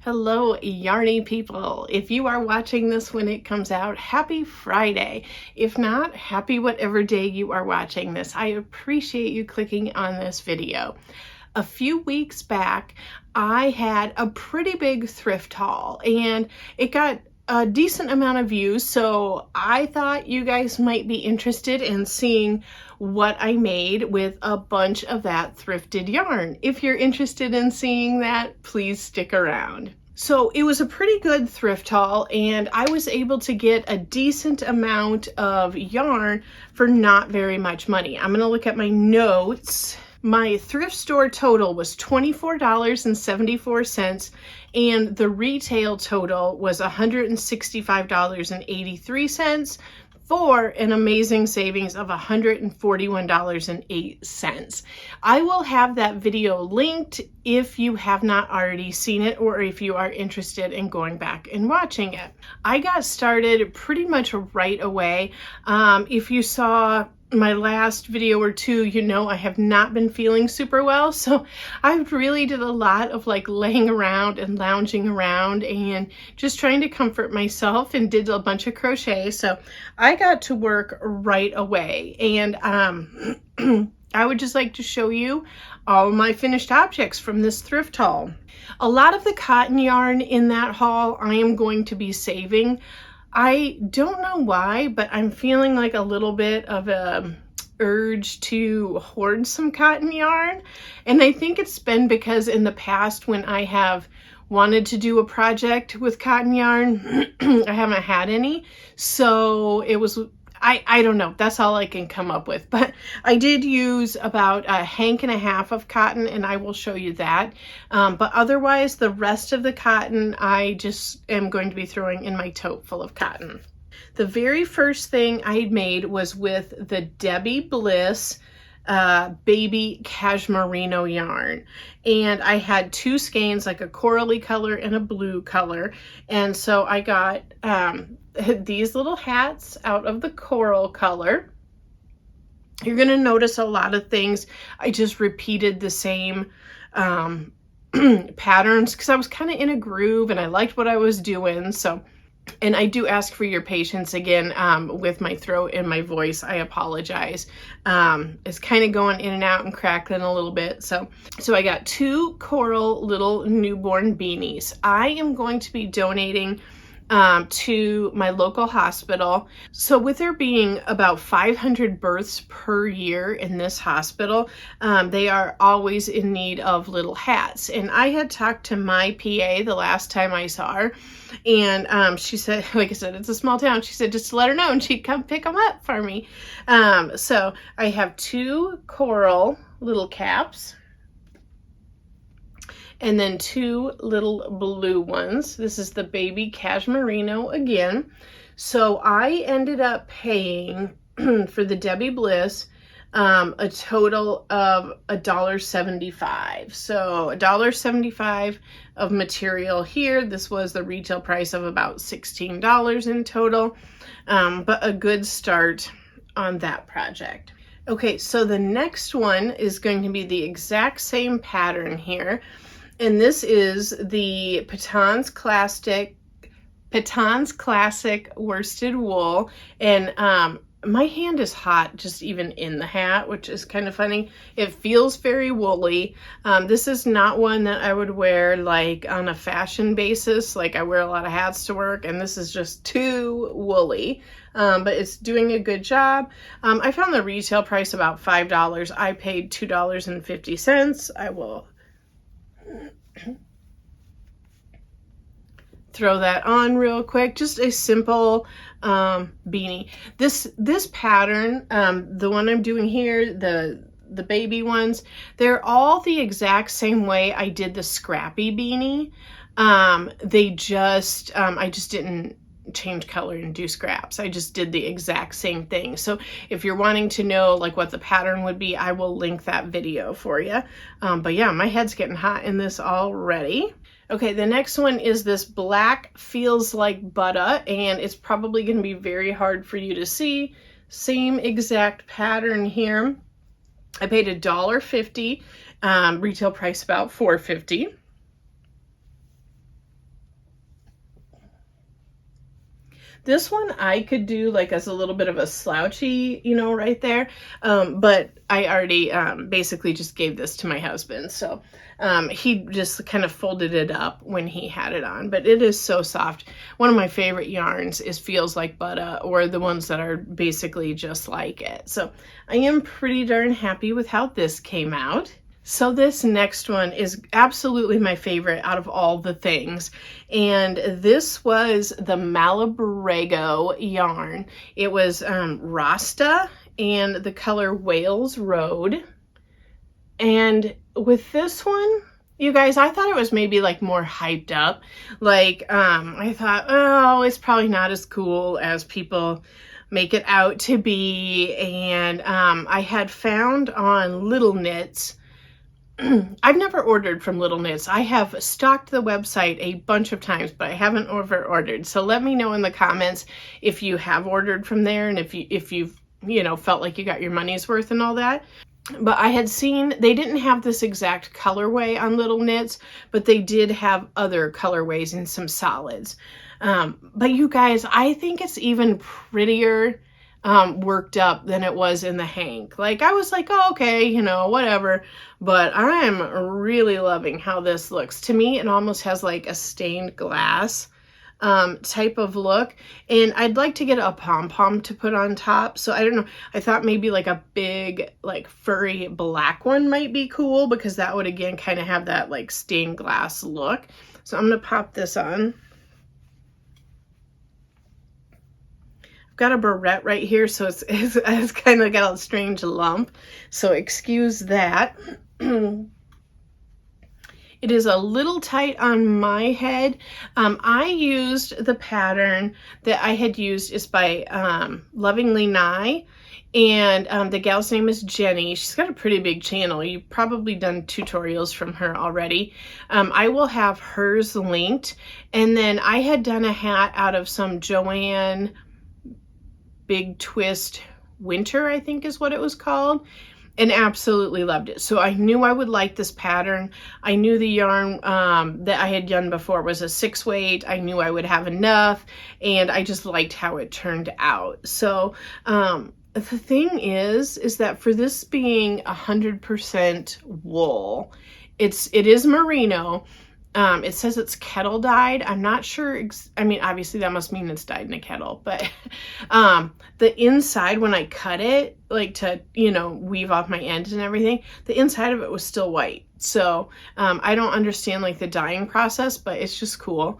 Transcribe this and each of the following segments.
Hello, yarny people. If you are watching this when it comes out, happy Friday. If not, happy whatever day you are watching this. I appreciate you clicking on this video. A few weeks back, I had a pretty big thrift haul and it got a decent amount of views, so I thought you guys might be interested in seeing what I made with a bunch of that thrifted yarn. If you're interested in seeing that, please stick around. So it was a pretty good thrift haul and I was able to get a decent amount of yarn for not very much money. I'm gonna look at my notes. My thrift store total was $24.74 and the retail total was $165.83 for an amazing savings of $141.08. I will have that video linked if you have not already seen it or if you are interested in going back and watching it. I got started pretty much right away. If you saw my last video or two, you know I have not been feeling super well, so I really did a lot of like laying around and lounging around and just trying to comfort myself, and did a bunch of crochet. So I got to work right away, and I would just like to show you all my finished objects from this thrift haul. A lot of the cotton yarn in that haul I am going to be saving. I don't know why, but I'm feeling like a little bit of a urge to hoard some cotton yarn. And I think it's been because in the past when I have wanted to do a project with cotton yarn, I haven't had any. So it was, I don't know, that's all I can come up with. But I did use about a hank and a half of cotton, and I will show you that. But otherwise, the rest of the cotton, I just am going to be throwing in my tote full of cotton. The very first thing I made was with the Debbie Bliss baby cashmerino yarn, and I had two skeins, like a corally color and a blue color. And so I got these little hats out of the coral color. You're going to notice a lot of things I just repeated the same patterns because I was kind of in a groove and I liked what I was doing. So, and I do ask for your patience again with my throat and my voice. I apologize. It's kind of going in and out and crackling a little bit. So I got two coral little newborn beanies. I am going to be donating to my local hospital. So with there being about 500 births per year in this hospital, they are always in need of little hats. And I had talked to my PA the last time I saw her, and she said, like I said, it's a small town. She said just to let her know and she'd come pick them up for me. So I have two coral little caps, and then two little blue ones. This is the baby cashmerino again. So I ended up paying for the Debbie Bliss a total of $1.75. So $1.75 of material here. This was the retail price of about $16 in total, but a good start on that project. Okay, so the next one is going to be the exact same pattern here. And this is the Patons Classic worsted wool. And my hand is hot just even in the hat, which is kind of funny. It feels very woolly. This is not one that I would wear like on a fashion basis. Like I wear a lot of hats to work, and this is just too woolly. But it's doing a good job. I found the retail price about $5. I paid $2.50. I will throw that on real quick. Just a simple beanie. This pattern, the one I'm doing here, the baby ones, they're all the exact same way I did the scrappy beanie. They just I just didn't change color and do scraps. I just did the exact same thing. So if you're wanting to know like what the pattern would be, I will link that video for you. But yeah, my head's getting hot in this already. Okay, the next one is this black feels like butter, and it's probably going to be very hard for you to see. Same exact pattern here. I paid $1.50, retail price about $4.50. This one I could do like as a little bit of a slouchy, you know, right there. But I already basically just gave this to my husband. So he just kind of folded it up when he had it on. But it is so soft. One of my favorite yarns is Feels Like Butter, or the ones that are basically just like it. So I am pretty darn happy with how this came out. So this next one is absolutely my favorite out of all the things. And this was the Malabrigo yarn. It was Rasta and the color Wales Road. And with this one, you guys, I thought it was maybe like more hyped up. Like, I thought, oh, it's probably not as cool as people make it out to be. And I had found on Little Knits, I've never ordered from Little Knits. I have stalked the website a bunch of times, but I haven't ordered. So let me know in the comments if you have ordered from there, and if you've you know, felt like you got your money's worth and all that. But I had seen, they didn't have this exact colorway on Little Knits, but they did have other colorways and some solids. But you guys, I think it's even prettier worked up than it was in the hank. Like, I was like, oh, okay, you know, whatever. But I'm really loving how this looks. To me, it almost has like a stained glass type of look. And I'd like to get a pom-pom to put on top. So I don't know. I thought maybe like a big, like furry black one might be cool, because that would again kind of have that like stained glass look. So I'm going to pop this on. Got a barrette right here, so it's kind of got a strange lump, so excuse that. It is a little tight on my head. I used the pattern that I had used is by Lovingly Nye, and the gal's name is Jenny. She's got a pretty big channel. You've probably done tutorials from her already. I will have hers linked, and then I had done a hat out of some Joanne Big Twist Winter, I think is what it was called, and absolutely loved it. So I knew I would like this pattern. I knew the yarn that I had done before was a 6-weight. I knew I would have enough, and I just liked how it turned out. So the thing is that for this being 100% wool, it is merino. It says it's kettle dyed. I'm not sure. I mean, obviously that must mean it's dyed in a kettle, but the inside, when I cut it, like to, you know, weave off my ends and everything, the inside of it was still white. So I don't understand like the dyeing process, but it's just cool.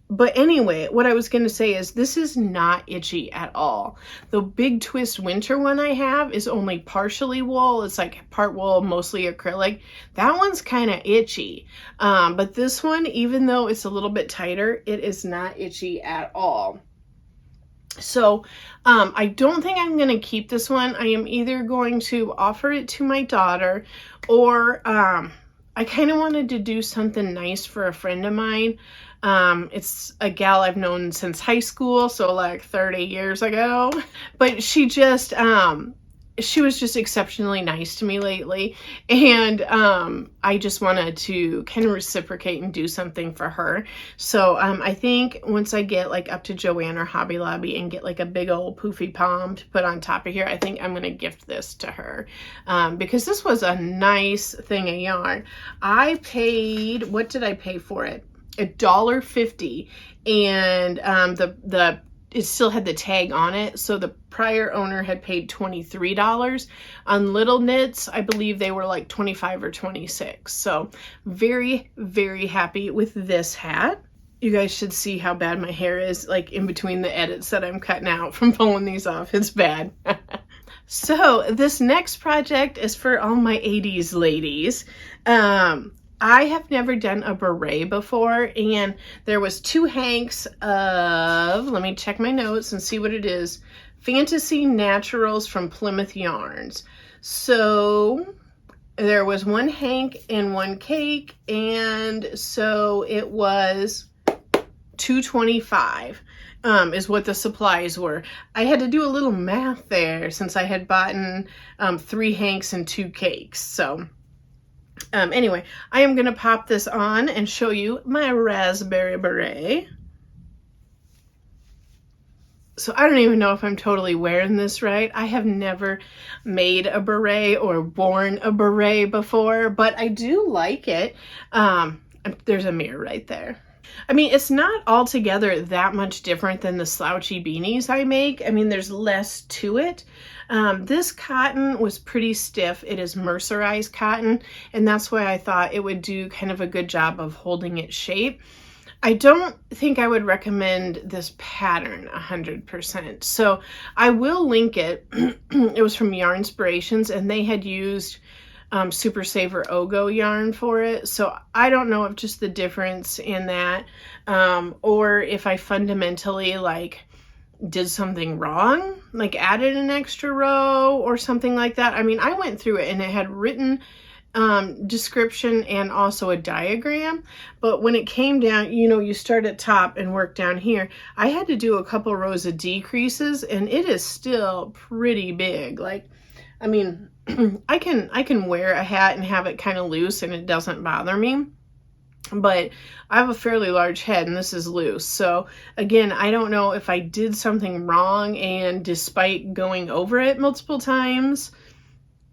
But anyway, what I was going to say is this is not itchy at all. The Big Twist Winter one I have is only partially wool. It's like part wool, mostly acrylic. That one's kind of itchy. But this one, even though it's a little bit tighter, it is not itchy at all. So I don't think I'm going to keep this one. I am either going to offer it to my daughter, or I kind of wanted to do something nice for a friend of mine. It's a gal I've known since high school, so like 30 years ago, but she was just exceptionally nice to me lately, and I just wanted to kind of reciprocate and do something for her. So I think once I get like up to Joann or Hobby Lobby and get like a big old poofy palm to put on top of here, I think I'm going to gift this to her, because this was a nice thing of yarn. I paid, what did I pay for it? $1.50, and it still had the tag on it, so the prior owner had paid $23. On Little Knits, I believe they were like $25 or $26. So very, very happy with this hat. You guys should see how bad my hair is, like in between the edits that I'm cutting out from pulling these off. It's bad. So this next project is for all my 80s ladies. I have never done a beret before, and there was 2 hanks of, let me check my notes and see what it is, Fantasy Naturals from Plymouth Yarns. So there was 1 hank and 1 cake, and so it was $2.25 is what the supplies were. I had to do a little math there since I had bought 3 hanks and 2 cakes. So anyway, I am going to pop this on and show you my raspberry beret. So I don't even know if I'm totally wearing this right. I have never made a beret or worn a beret before, but I do like it. There's a mirror right there. I mean, it's not altogether that much different than the slouchy beanies I make. I mean, there's less to it. This cotton was pretty stiff. It is mercerized cotton, and that's why I thought it would do kind of a good job of holding its shape. I don't think I would recommend this pattern 100%. So I will link it. It was from Yarnspirations, and they had used Super Saver Ogo yarn for it. So I don't know if just the difference in that, or if I fundamentally like did something wrong, like added an extra row or something like that. I mean, I went through it and it had written description and also a diagram, but when it came down, you know, you start at top and work down here, I had to do a couple rows of decreases, and it is still pretty big. Like, I mean, I can wear a hat and have it kind of loose and it doesn't bother me, but I have a fairly large head and this is loose. So again, I don't know if I did something wrong, and despite going over it multiple times,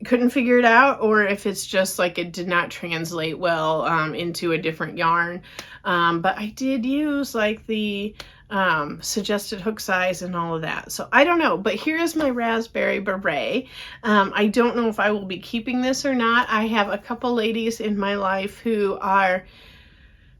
couldn't figure it out, or if it's just like it did not translate well into a different yarn. But I did use like the suggested hook size and all of that. So I don't know, but here is my raspberry beret. I don't know if I will be keeping this or not. I have a couple ladies in my life who are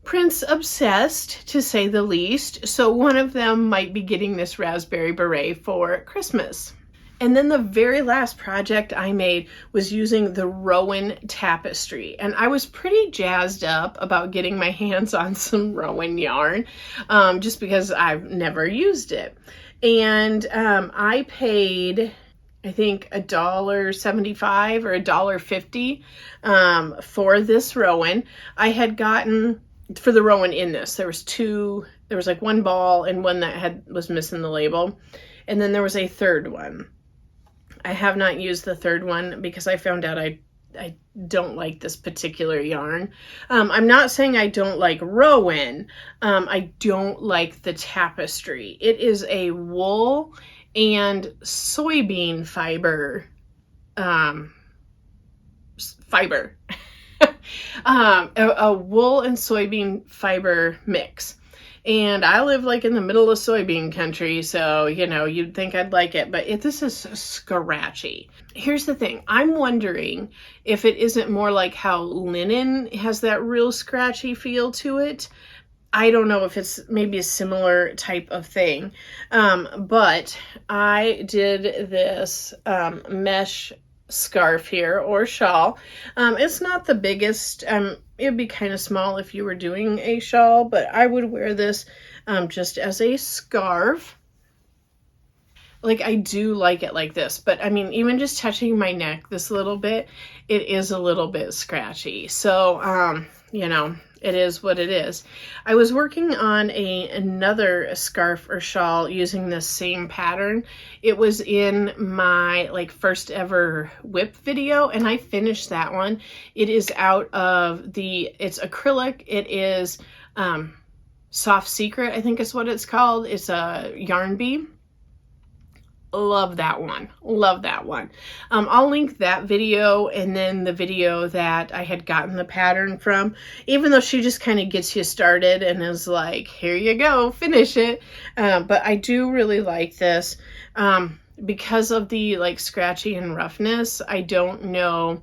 Prince obsessed, to say the least. So one of them might be getting this raspberry beret for Christmas. And then the very last project I made was using the Rowan tapestry. And I was pretty jazzed up about getting my hands on some Rowan yarn, just because I've never used it. And I paid, I think, $1.75 or $1.50 for this Rowan. I had gotten, for the Rowan in this, there was two, there was like one ball and one that was missing the label. And then there was a third one. I have not used the third one because I found out I don't like this particular yarn. I'm not saying I don't like Rowan. I don't like the tapestry. It is a wool and soybean fiber a wool and soybean fiber mix. And I live like in the middle of soybean country, so, you know, you'd think I'd like it, but this is scratchy. Here's the thing. I'm wondering if it isn't more like how linen has that real scratchy feel to it. I don't know if it's maybe a similar type of thing, but I did this mesh scarf here, or shawl. It's not the biggest. It'd be kind of small if you were doing a shawl, but I would wear this just as a scarf. Like, I do like it like this, but I mean, even just touching my neck this little bit, it is a little bit scratchy. So, you know, it is what it is. I was working on another scarf or shawl using this same pattern. It was in my like first ever whip video, and I finished that one. It is out of it's acrylic. It is Soft Secret, I think is what it's called. It's a yarn bee. Love that one. Love that one. I'll link that video and then the video that I had gotten the pattern from, even though she just kind of gets you started and is like, here you go, finish it. But I do really like this because of the like scratchy and roughness. I don't know,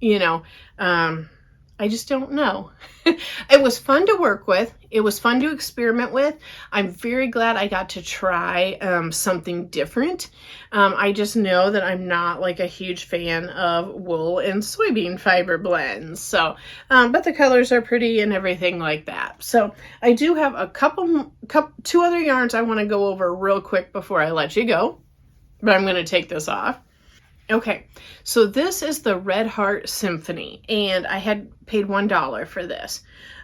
you know, I just don't know. It was fun to work with. It was fun to experiment with. I'm very glad I got to try something different. I just know that I'm not like a huge fan of wool and soybean fiber blends. So, but the colors are pretty and everything like that. So I do have two other yarns I want to go over real quick before I let you go, but I'm going to take this off. Okay, so this is the Red Heart Symphony, and I had paid $1 for this.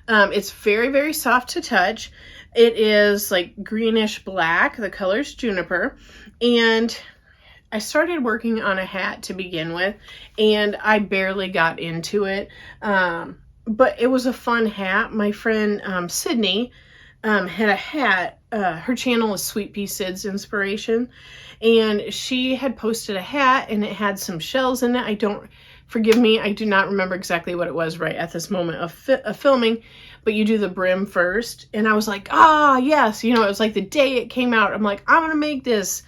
It's very, very soft to touch. It is like greenish black. The color's juniper, and I started working on a hat to begin with, and I barely got into it, but it was a fun hat. My friend Sydney had a hat. Her channel is Sweet Pea Sid's Inspiration, and she had posted a hat, and it had some shells in it. Forgive me, I do not remember exactly what it was right at this moment of filming, but you do the brim first. And I was like, yes, it was like the day it came out. I'm like, I'm going to make this.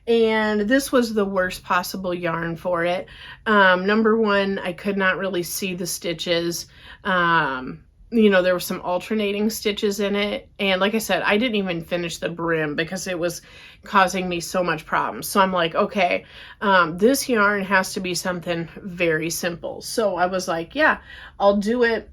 And this was the worst possible yarn for it. Number one, I could not really see the stitches. There were some alternating stitches in it. And like I said, I didn't even finish the brim because it was causing me so much problems. So I'm like, okay, this yarn has to be something very simple. So I was like, yeah, I'll do it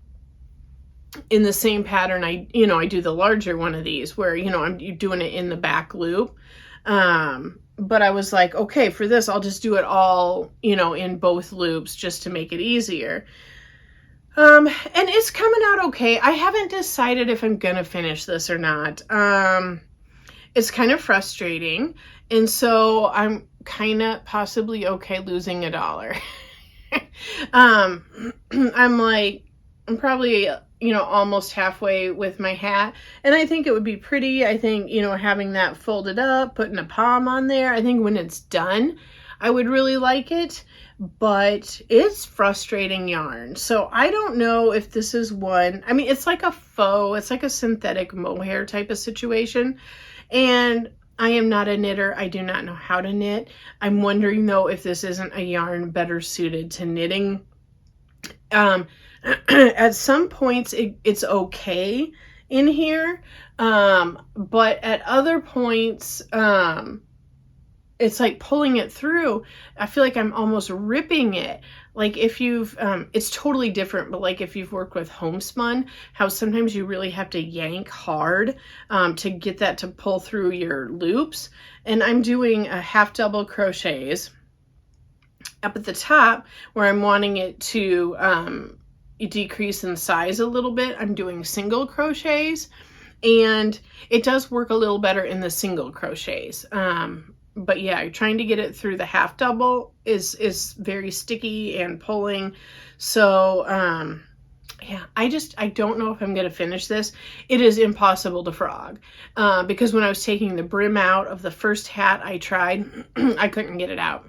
in the same pattern. I do the larger one of these where, I'm doing it in the back loop. But I was like, okay, for this, I'll just do it all, in both loops just to make it easier. And it's coming out okay. I haven't decided if I'm gonna finish this or not. It's kind of frustrating. And so I'm kind of possibly okay losing $1. I'm probably, almost halfway with my hat. And I think it would be pretty. I think, having that folded up, putting a palm on there, I think when it's done, I would really like it. But it's frustrating yarn. So I don't know if this is one. I mean, it's like a faux, it's like a synthetic mohair type of situation. And I am not a knitter. I do not know how to knit. I'm wondering though if this isn't a yarn better suited to knitting. At some points it's okay in here. But at other points, it's like pulling it through. I feel like I'm almost ripping it. Like if you've, it's totally different, but like if you've worked with homespun, how sometimes you really have to yank hard to get that to pull through your loops. And I'm doing a half double crochets up at the top where I'm wanting it to decrease in size a little bit. I'm doing single crochets, and it does work a little better in the single crochets. But yeah, trying to get it through the half double is very sticky and pulling. So, yeah, I don't know if I'm going to finish this. It is impossible to frog, because when I was taking the brim out of the first hat I tried, I couldn't get it out.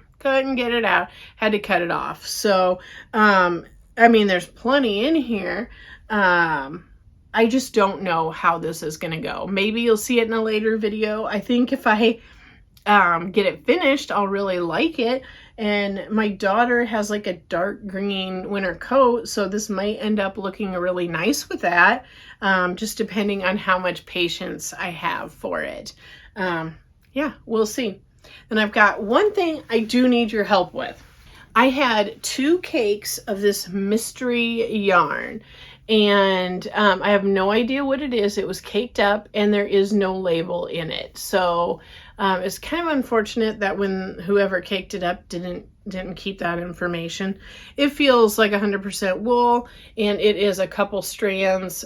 Had to cut it off. So, I mean, there's plenty in here. I just don't know how this is going to go. Maybe you'll see it in a later video. I think if I get it finished, I'll really like it. And my daughter has like a dark green winter coat, so this might end up looking really nice with that, just depending on how much patience I have for it. Yeah, we'll see. And I've got one thing I do need your help with. I had 2 cakes of this mystery yarn, and I have no idea what it is. It was caked up and there is no label in it. So it's kind of unfortunate that when whoever caked it up didn't keep that information. It feels like 100% wool, and it is a couple strands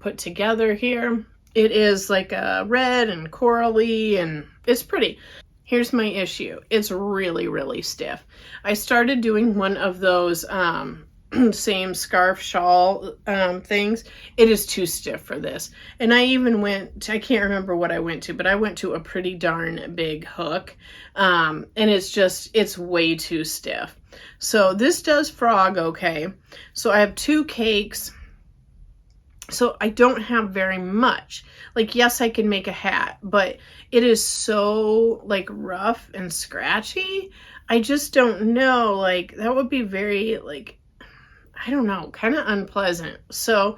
put together here. It is like a red and corally, and it's pretty. Here's my issue. It's really, really stiff. I started doing one of those same scarf shawl things. It is too stiff for this. And I even I can't remember what I went to, but I went to a pretty darn big hook. And it's way too stiff. So this does frog okay. So I have 2 cakes. So I don't have very much. Like, yes, I can make a hat, but it is so like rough and scratchy. I just don't know. Like, that would be very like, I don't know, kind of unpleasant. So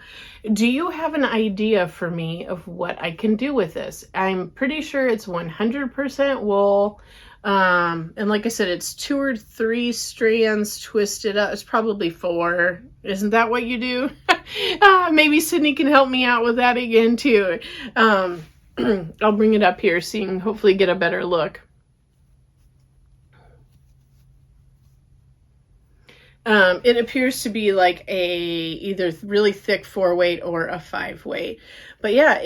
do you have an idea for me of what I can do with this? I'm pretty sure it's 100% wool. And like I said, it's 2 or 3 strands twisted up. It's probably 4. Isn't that what you do? Maybe Sydney can help me out with that again too. I'll bring it up here so you can hopefully get a better look. It appears to be like a either really thick 4-weight or a 5-weight. But yeah,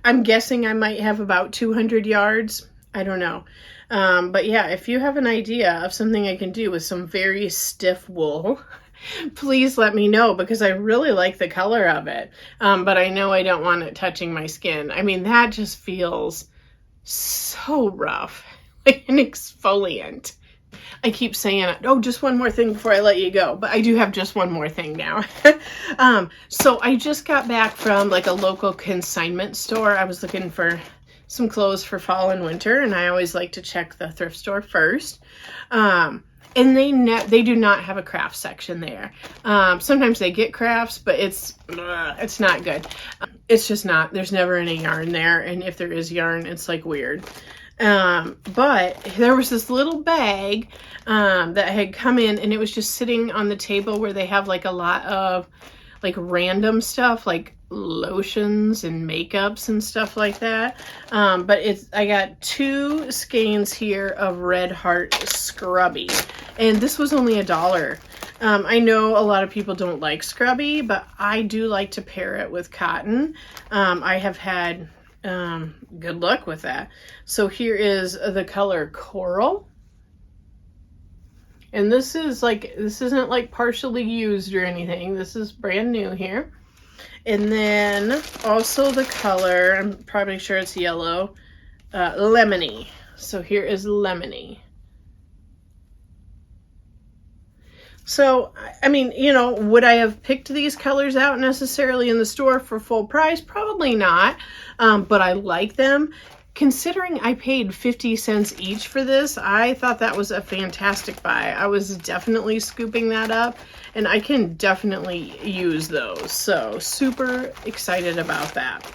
I'm guessing I might have about 200 yards. I don't know. But yeah, if you have an idea of something I can do with some very stiff wool, please let me know, because I really like the color of it. But I know I don't want it touching my skin. I mean, that just feels so rough, like an exfoliant. I keep saying, oh, just one more thing before I let you go, but I do have just one more thing now. So I just got back from like a local consignment store. I was looking for some clothes for fall and winter, and I always like to check the thrift store first. And they do not have a craft section there. Sometimes they get crafts, but it's not good. It's just not. There's never any yarn there, and if there is yarn, it's like weird. But there was this little bag that had come in, and it was just sitting on the table where they have like a lot of like random stuff, like lotions and makeups and stuff like that. But I got 2 skeins here of Red Heart Scrubby, and this was only $1. I know a lot of people don't like scrubby, but I do like to pair it with cotton. I have had good luck with that. So here is the color Coral. And this isn't like partially used or anything. This is brand new here. And then also the color, I'm probably sure it's yellow, Lemony. So here is Lemony. So, I mean, you know, would I have picked these colors out necessarily in the store for full price? Probably not, but I like them. Considering I paid 50 cents each for this, I thought that was a fantastic buy. I was definitely scooping that up, and I can definitely use those. So, super excited about that.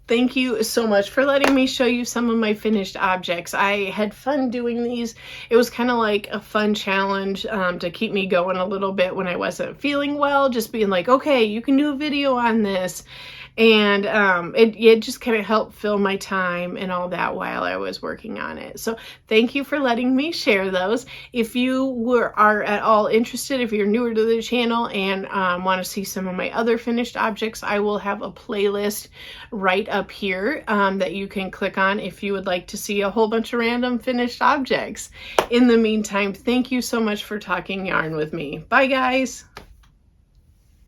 Thank you so much for letting me show you some of my finished objects. I had fun doing these. It was kind of like a fun challenge to keep me going a little bit when I wasn't feeling well, just being like, okay, you can do a video on this. And it just kind of helped fill my time and all that while I was working on it. So thank you for letting me share those. If you are at all interested, if you're newer to the channel and want to see some of my other finished objects, I will have a playlist right up here that you can click on if you would like to see a whole bunch of random finished objects. In the meantime, thank you so much for talking yarn with me. Bye, guys.